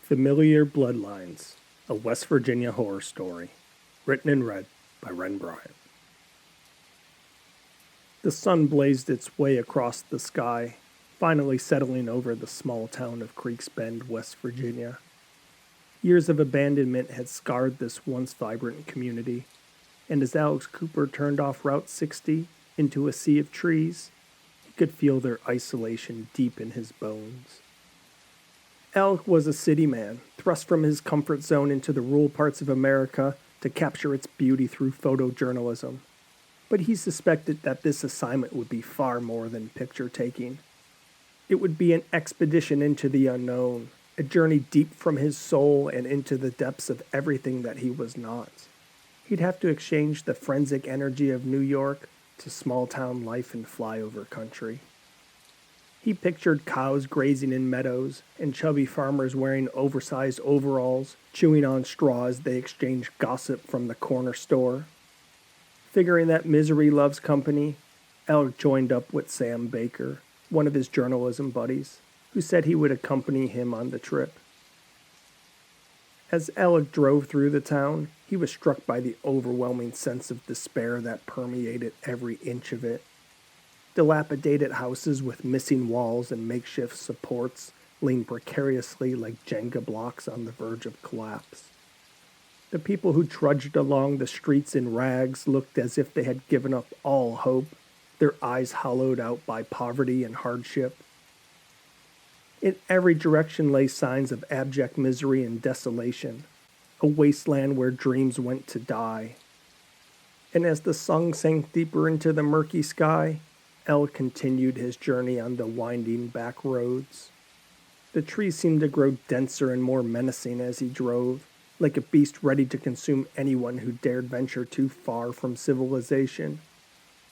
Familiar Bloodlines, a West Virginia horror story, written and read by Ren Bryant. The sun blazed its way across the sky, finally settling over the small town of Creeks Bend, West Virginia. Years of abandonment had scarred this once vibrant community, and as Alex Cooper turned off Route 60 into a sea of trees, he could feel their isolation deep in his bones. Alec was a city man, thrust from his comfort zone into the rural parts of America to capture its beauty through photojournalism. But he suspected that this assignment would be far more than picture-taking. It would be an expedition into the unknown, a journey deep from his soul and into the depths of everything that he was not. He'd have to exchange the forensic energy of New York to small-town life in flyover country. He pictured cows grazing in meadows and chubby farmers wearing oversized overalls, chewing on straw as they exchanged gossip from the corner store. Figuring that misery loves company, Alec joined up with Sam Baker, one of his journalism buddies, who said he would accompany him on the trip. As Alec drove through the town, he was struck by the overwhelming sense of despair that permeated every inch of it. Dilapidated houses with missing walls and makeshift supports leaned precariously like Jenga blocks on the verge of collapse. The people who trudged along the streets in rags looked as if they had given up all hope, their eyes hollowed out by poverty and hardship. In every direction lay signs of abject misery and desolation, a wasteland where dreams went to die. And as the sun sank deeper into the murky sky, Alec continued his journey on the winding back roads. The trees seemed to grow denser and more menacing as he drove, like a beast ready to consume anyone who dared venture too far from civilization.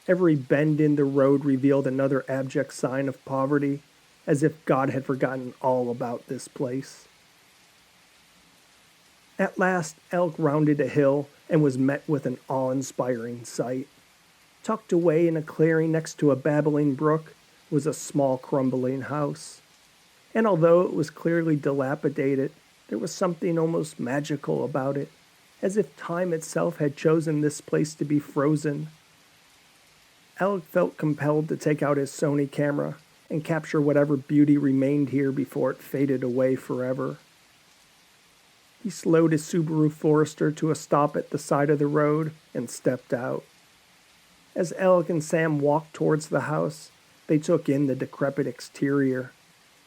Every bend in the road revealed another abject sign of poverty, as if God had forgotten all about this place. At last, Alec rounded a hill and was met with an awe-inspiring sight. Tucked away in a clearing next to a babbling brook was a small crumbling house. And although it was clearly dilapidated, there was something almost magical about it, as if time itself had chosen this place to be frozen. Alec felt compelled to take out his Sony camera and capture whatever beauty remained here before it faded away forever. He slowed his Subaru Forester to a stop at the side of the road and stepped out. As Alec and Sam walked towards the house, they took in the decrepit exterior.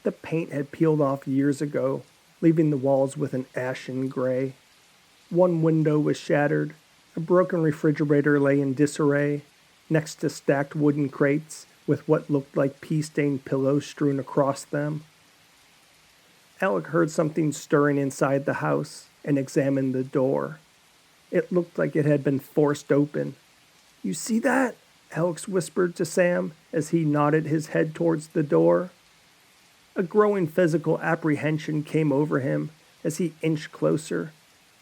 The paint had peeled off years ago, leaving the walls with an ashen gray. One window was shattered. A broken refrigerator lay in disarray, next to stacked wooden crates with what looked like pea-stained pillows strewn across them. Alec heard something stirring inside the house and examined the door. It looked like it had been forced open. "You see that?" Alex whispered to Sam as he nodded his head towards the door. A growing physical apprehension came over him as he inched closer,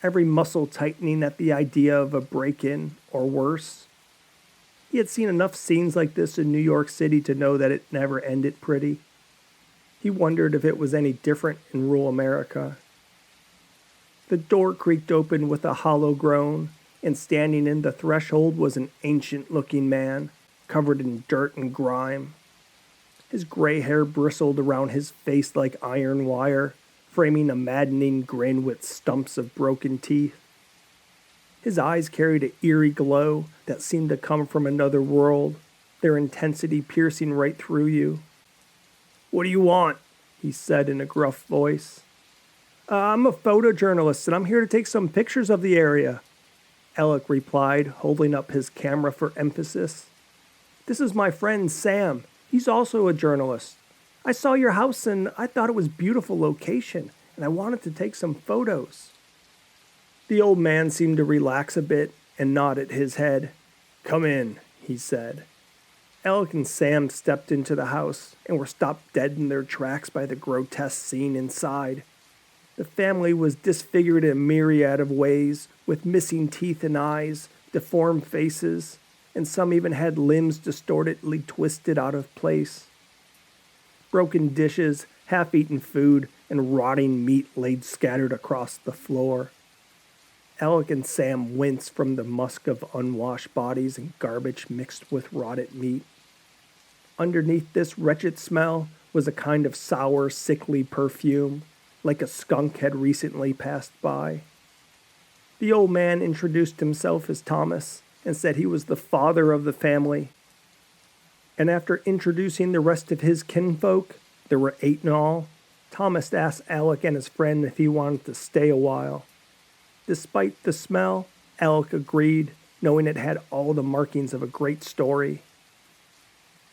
every muscle tightening at the idea of a break-in or worse. He had seen enough scenes like this in New York City to know that it never ended pretty. He wondered if it was any different in rural America. The door creaked open with a hollow groan, and standing in the threshold was an ancient-looking man, covered in dirt and grime. His gray hair bristled around his face like iron wire, framing a maddening grin with stumps of broken teeth. His eyes carried an eerie glow that seemed to come from another world, their intensity piercing right through you. "What do you want?" he said in a gruff voice. "I'm a photojournalist, and I'm here to take some pictures of the area," Alec replied, holding up his camera for emphasis. "This is my friend Sam. He's also a journalist. I saw your house and I thought it was a beautiful location, and I wanted to take some photos." The old man seemed to relax a bit and nodded his head. "Come in," he said. Alec and Sam stepped into the house and were stopped dead in their tracks by the grotesque scene inside. The family was disfigured in a myriad of ways, with missing teeth and eyes, deformed faces, and some even had limbs distortedly twisted out of place. Broken dishes, half-eaten food, and rotting meat laid scattered across the floor. Alec and Sam winced from the musk of unwashed bodies and garbage mixed with rotted meat. Underneath this wretched smell was a kind of sour, sickly perfume, like a skunk had recently passed by. The old man introduced himself as Thomas and said he was the father of the family. And after introducing the rest of his kinfolk, there were 8 in all, Thomas asked Alec and his friend if he wanted to stay a while. Despite the smell, Alec agreed, knowing it had all the markings of a great story.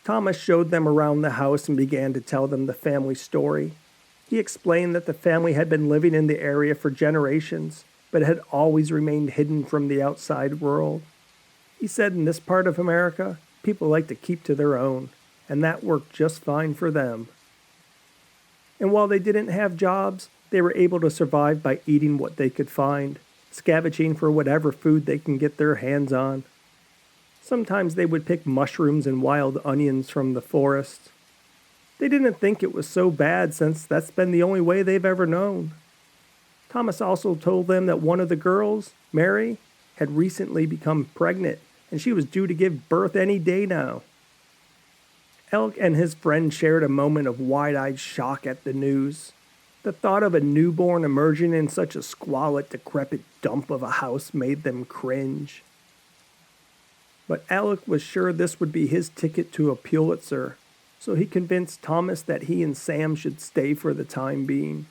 Thomas showed them around the house and began to tell them the family story. He explained that the family had been living in the area for generations, but had always remained hidden from the outside world. He said in this part of America, people like to keep to their own, and that worked just fine for them. And while they didn't have jobs, they were able to survive by eating what they could find, scavenging for whatever food they can get their hands on. Sometimes they would pick mushrooms and wild onions from the forest. They didn't think it was so bad since that's been the only way they've ever known. Thomas also told them that one of the girls, Mary, had recently become pregnant, and she was due to give birth any day now. Alec and his friend shared a moment of wide-eyed shock at the news. The thought of a newborn emerging in such a squalid, decrepit dump of a house made them cringe. But Alec was sure this would be his ticket to a Pulitzer, so he convinced Thomas that he and Sam should stay for the time being.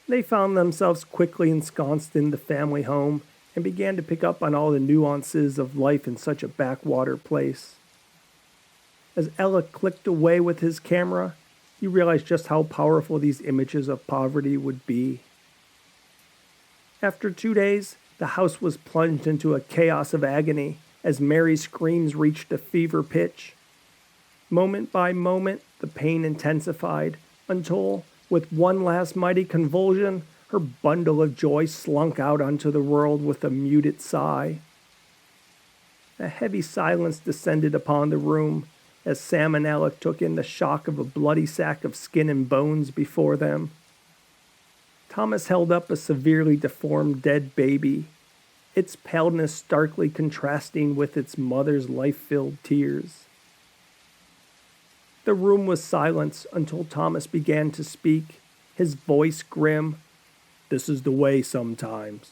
They found themselves quickly ensconced in the family home and began to pick up on all the nuances of life in such a backwater place. As Alec clicked away with his camera, he realized just how powerful these images of poverty would be. After 2 days, the house was plunged into a chaos of agony as Mary's screams reached a fever pitch. Moment by moment, the pain intensified until, with one last mighty convulsion, her bundle of joy slunk out onto the world with a muted sigh. A heavy silence descended upon the room as Sam and Alec took in the shock of a bloody sack of skin and bones before them. Thomas held up a severely deformed dead baby, its paleness starkly contrasting with its mother's life-filled tears. The room was silent until Thomas began to speak, his voice grim. "This is the way sometimes,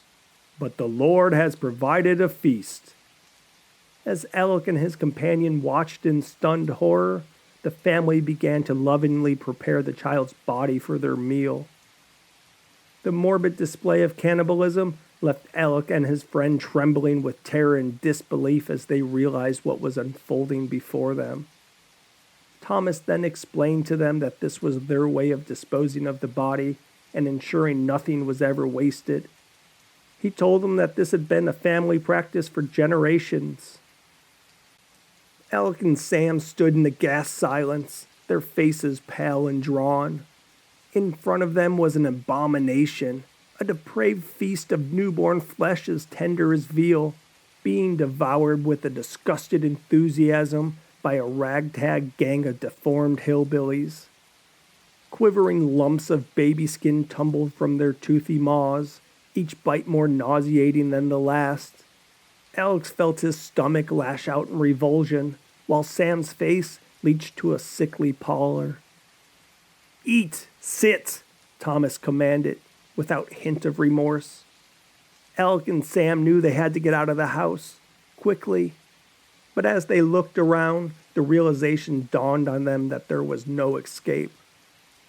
but the Lord has provided a feast." As Alec and his companion watched in stunned horror, the family began to lovingly prepare the child's body for their meal. The morbid display of cannibalism left Alec and his friend trembling with terror and disbelief as they realized what was unfolding before them. Thomas then explained to them that this was their way of disposing of the body and ensuring nothing was ever wasted. He told them that this had been a family practice for generations. Alec and Sam stood in the gas silence, their faces pale and drawn. In front of them was an abomination, a depraved feast of newborn flesh as tender as veal, being devoured with a disgusted enthusiasm by a ragtag gang of deformed hillbillies. Quivering lumps of baby skin tumbled from their toothy maws, each bite more nauseating than the last. Alex felt his stomach lash out in revulsion, while Sam's face leached to a sickly pallor. "Eat! Sit!" Thomas commanded, without hint of remorse. Alec and Sam knew they had to get out of the house, quickly. But as they looked around, the realization dawned on them that there was no escape.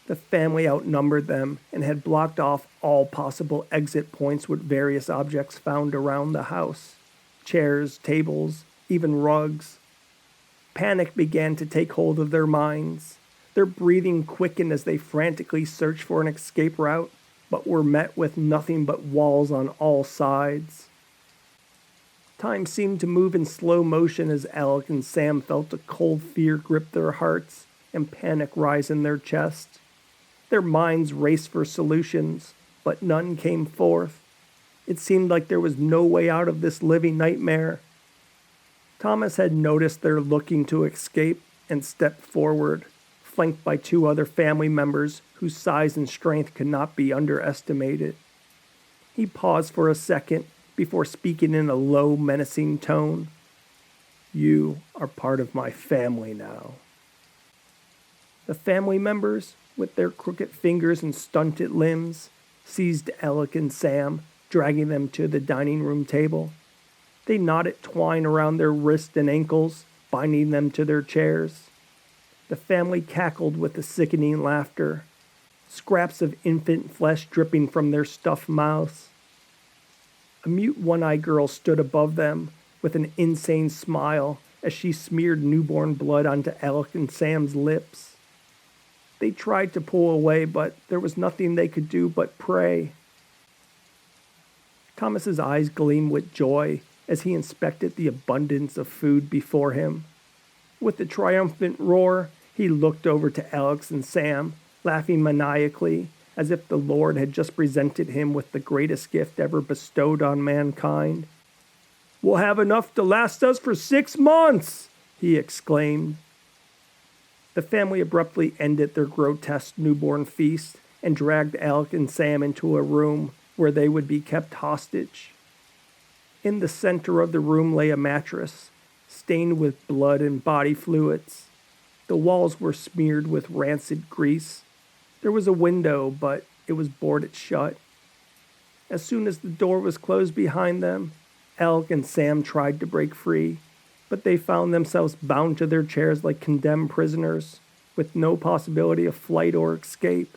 The family outnumbered them and had blocked off all possible exit points with various objects found around the house. Chairs, tables, even rugs. Panic began to take hold of their minds. Their breathing quickened as they frantically searched for an escape route, but were met with nothing but walls on all sides. Time seemed to move in slow motion as Alec and Sam felt a cold fear grip their hearts and panic rise in their chest. Their minds raced for solutions, but none came forth. It seemed like there was no way out of this living nightmare. Thomas had noticed their looking to escape and stepped forward, flanked by 2 other family members whose size and strength could not be underestimated. He paused for a second before speaking in a low, menacing tone. "You are part of my family now." The family members, with their crooked fingers and stunted limbs, seized Alec and Sam, dragging them to the dining room table. They knotted twine around their wrists and ankles, binding them to their chairs. The family cackled with a sickening laughter, scraps of infant flesh dripping from their stuffed mouths. A mute one-eyed girl stood above them with an insane smile as she smeared newborn blood onto Alec and Sam's lips. They tried to pull away, but there was nothing they could do but pray. Thomas's eyes gleamed with joy as he inspected the abundance of food before him. With a triumphant roar, he looked over to Alex and Sam, laughing maniacally, as if the Lord had just presented him with the greatest gift ever bestowed on mankind. "We'll have enough to last us for 6 months!" he exclaimed. The family abruptly ended their grotesque newborn feast and dragged Alec and Sam into a room where they would be kept hostage. In the center of the room lay a mattress, stained with blood and body fluids. The walls were smeared with rancid grease. There was a window, but it was boarded shut. As soon as the door was closed behind them, Alec and Sam tried to break free, but they found themselves bound to their chairs like condemned prisoners, with no possibility of flight or escape.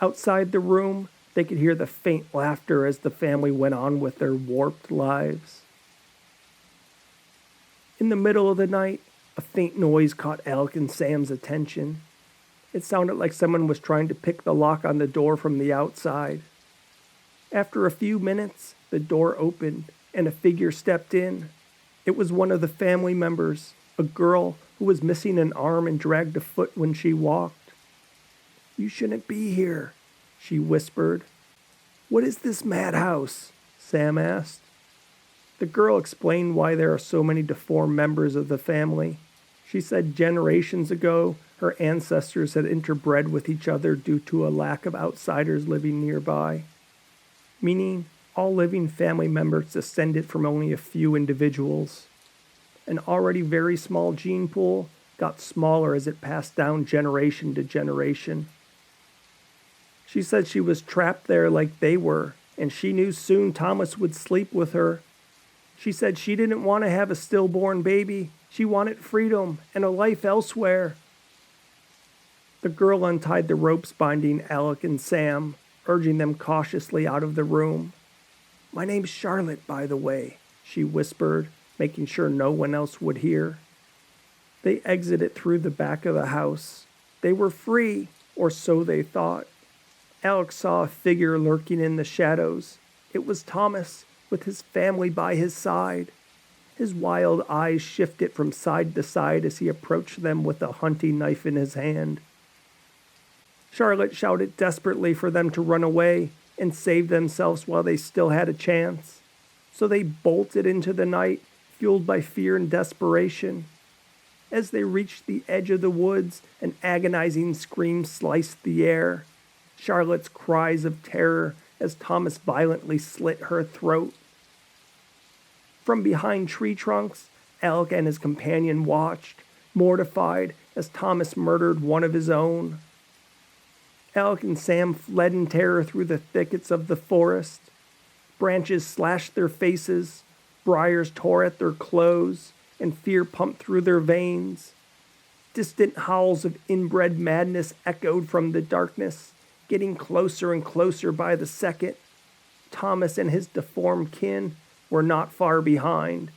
Outside the room, they could hear the faint laughter as the family went on with their warped lives. In the middle of the night, a faint noise caught Alec and Sam's attention. It sounded like someone was trying to pick the lock on the door from the outside. After a few minutes, the door opened and a figure stepped in. It was one of the family members, a girl who was missing an arm and dragged a foot when she walked. "You shouldn't be here," she whispered. "What is this madhouse?" Sam asked. The girl explained why there are so many deformed members of the family. She said generations ago, her ancestors had interbred with each other due to a lack of outsiders living nearby, meaning all living family members descended from only a few individuals. An already very small gene pool got smaller as it passed down generation to generation. She said she was trapped there like they were, and she knew soon Thomas would sleep with her. She said she didn't want to have a stillborn baby. She wanted freedom and a life elsewhere. The girl untied the ropes binding Alec and Sam, urging them cautiously out of the room. "My name's Charlotte, by the way," she whispered, making sure no one else would hear. They exited through the back of the house. They were free, or so they thought. Alex saw a figure lurking in the shadows. It was Thomas, with his family by his side. His wild eyes shifted from side to side as he approached them with a hunting knife in his hand. Charlotte shouted desperately for them to run away and save themselves while they still had a chance. So they bolted into the night, fueled by fear and desperation. As they reached the edge of the woods, an agonizing scream sliced the air. Charlotte's cries of terror as Thomas violently slit her throat. From behind tree trunks, Alec and his companion watched, mortified as Thomas murdered one of his own. Alec and Sam fled in terror through the thickets of the forest. Branches slashed their faces, briars tore at their clothes, and fear pumped through their veins. Distant howls of inbred madness echoed from the darkness, getting closer and closer by the second. Thomas and his deformed kin were not far behind.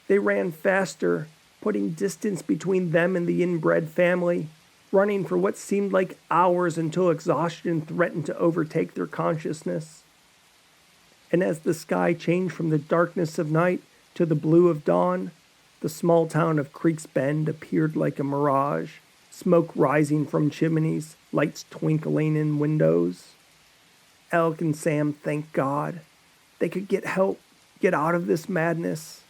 They ran faster, putting distance between them and the inbred family, running for what seemed like hours until exhaustion threatened to overtake their consciousness. And as the sky changed from the darkness of night to the blue of dawn, the small town of Creek's Bend appeared like a mirage, smoke rising from chimneys, lights twinkling in windows. Alec and Sam thanked God. They could get help, get out of this madness.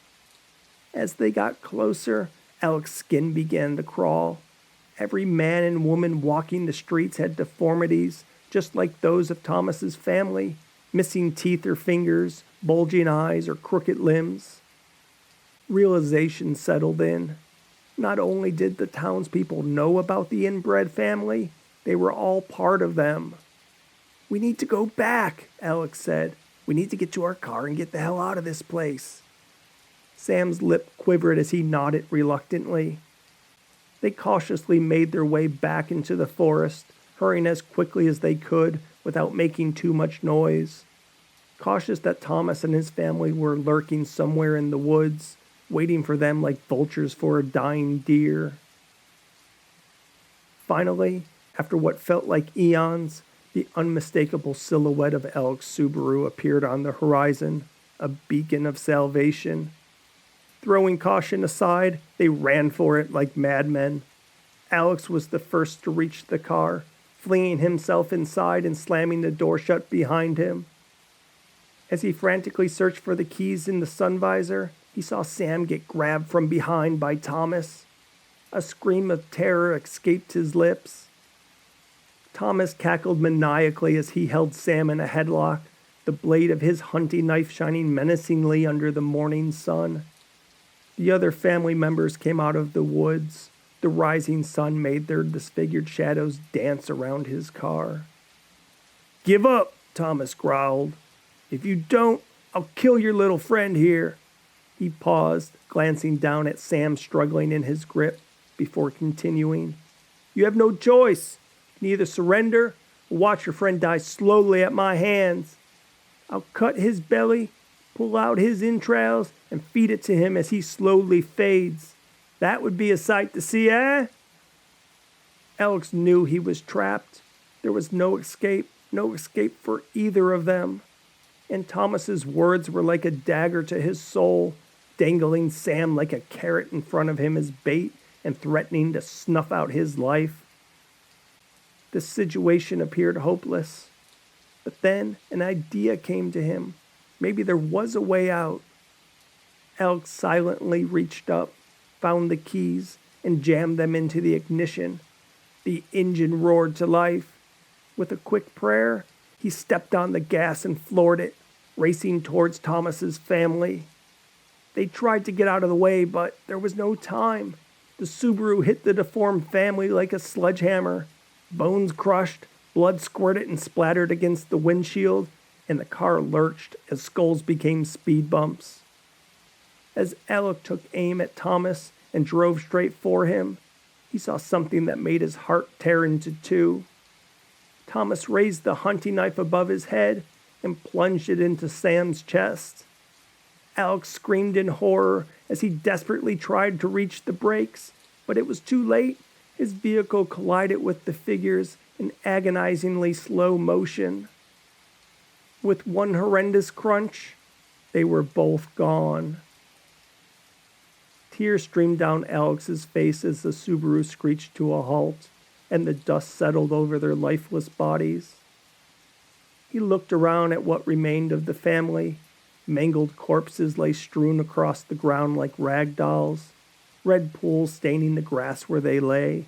As they got closer, Alec's skin began to crawl. Every man and woman walking the streets had deformities, just like those of Thomas's family, missing teeth or fingers, bulging eyes, or crooked limbs. Realization settled in. Not only did the townspeople know about the inbred family, they were all part of them. "We need to go back," Alec said. "We need to get to our car and get the hell out of this place." Sam's lip quivered as he nodded reluctantly. They cautiously made their way back into the forest, hurrying as quickly as they could without making too much noise. Cautious that Thomas and his family were lurking somewhere in the woods, waiting for them like vultures for a dying deer. Finally, after what felt like eons, the unmistakable silhouette of Alec's Subaru appeared on the horizon, a beacon of salvation. Throwing caution aside, they ran for it like madmen. Alex was the first to reach the car, flinging himself inside and slamming the door shut behind him. As he frantically searched for the keys in the sun visor, he saw Sam get grabbed from behind by Thomas. A scream of terror escaped his lips. Thomas cackled maniacally as he held Sam in a headlock, the blade of his hunting knife shining menacingly under the morning sun. The other family members came out of the woods. The rising sun made their disfigured shadows dance around his car. "Give up," Thomas growled. "If you don't, I'll kill your little friend here." He paused, glancing down at Sam struggling in his grip, before continuing. "You have no choice. You can either surrender or watch your friend die slowly at my hands. I'll cut his belly, pull out his entrails, and feed it to him as he slowly fades. That would be a sight to see, eh?" Alex knew he was trapped. There was no escape for either of them. And Thomas's words were like a dagger to his soul, dangling Sam like a carrot in front of him as bait and threatening to snuff out his life. The situation appeared hopeless. But then an idea came to him. Maybe there was a way out. Alex silently reached up, found the keys, and jammed them into the ignition. The engine roared to life. With a quick prayer, he stepped on the gas and floored it, racing towards Thomas's family. They tried to get out of the way, but there was no time. The Subaru hit the deformed family like a sledgehammer. Bones crushed, blood squirted and splattered against the windshield, and the car lurched as skulls became speed bumps. As Alec took aim at Thomas and drove straight for him, he saw something that made his heart tear into two. Thomas raised the hunting knife above his head and plunged it into Sam's chest. Alex screamed in horror as he desperately tried to reach the brakes, but it was too late. His vehicle collided with the figures in agonizingly slow motion. With one horrendous crunch, they were both gone. Tears streamed down Alex's face as the Subaru screeched to a halt, and the dust settled over their lifeless bodies. He looked around at what remained of the family. Mangled corpses lay strewn across the ground like rag dolls, red pools staining the grass where they lay.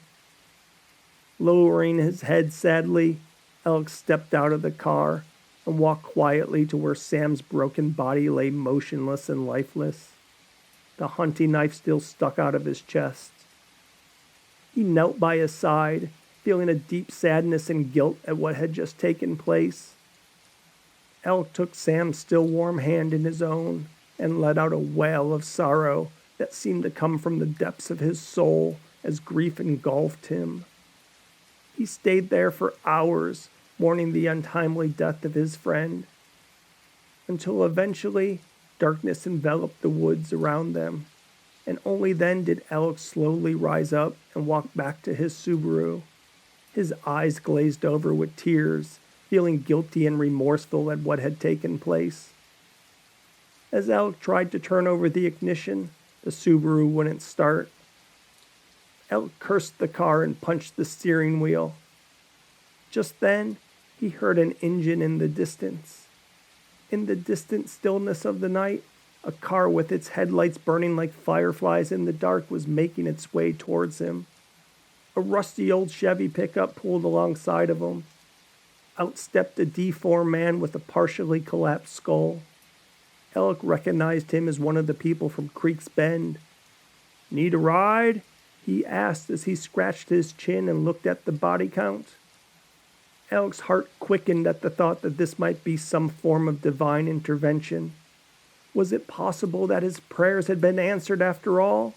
Lowering his head sadly, Alex stepped out of the car and walked quietly to where Sam's broken body lay motionless and lifeless, the hunting knife still stuck out of his chest. He knelt by his side, feeling a deep sadness and guilt at what had just taken place. Alec took Sam's still warm hand in his own and let out a wail of sorrow that seemed to come from the depths of his soul as grief engulfed him. He stayed there for hours, mourning the untimely death of his friend, until eventually darkness enveloped the woods around them, and only then did Alec slowly rise up and walk back to his Subaru, his eyes glazed over with tears, feeling guilty and remorseful at what had taken place. As Alec tried to turn over the ignition, the Subaru wouldn't start. Alec cursed the car and punched the steering wheel. Just then, he heard an engine in the distance. In the distant stillness of the night, A car with its headlights burning like fireflies in the dark was making its way towards him. A rusty old Chevy pickup pulled alongside of him. Out stepped a deformed man with a partially collapsed skull. Alec recognized him as one of the people from Creek's Bend. "Need a ride?" he asked as he scratched his chin and looked at the body count. Alec's heart quickened at the thought that this might be some form of divine intervention. Was it possible that his prayers had been answered after all?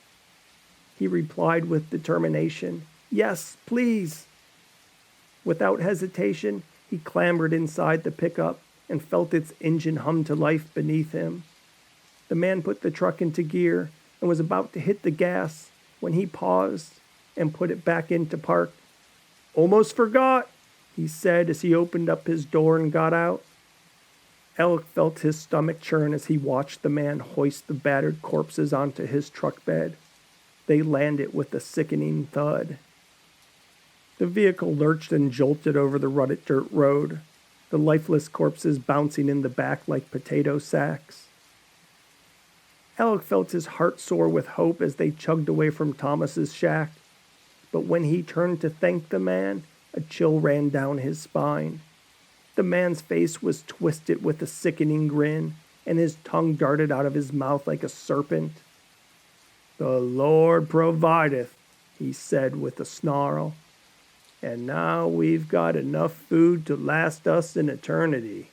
He replied with determination, "Yes, please." Without hesitation, he clambered inside the pickup and felt its engine hum to life beneath him. The man put the truck into gear and was about to hit the gas when he paused and put it back into park. "Almost forgot," he said as he opened up his door and got out. Alec felt his stomach churn as he watched the man hoist the battered corpses onto his truck bed. They landed with a sickening thud. The vehicle lurched and jolted over the rutted dirt road, the lifeless corpses bouncing in the back like potato sacks. Alec felt his heart soar with hope as they chugged away from Thomas's shack, but when he turned to thank the man, a chill ran down his spine. The man's face was twisted with a sickening grin, and his tongue darted out of his mouth like a serpent. "The Lord provideth," he said with a snarl. "And now we've got enough food to last us an eternity."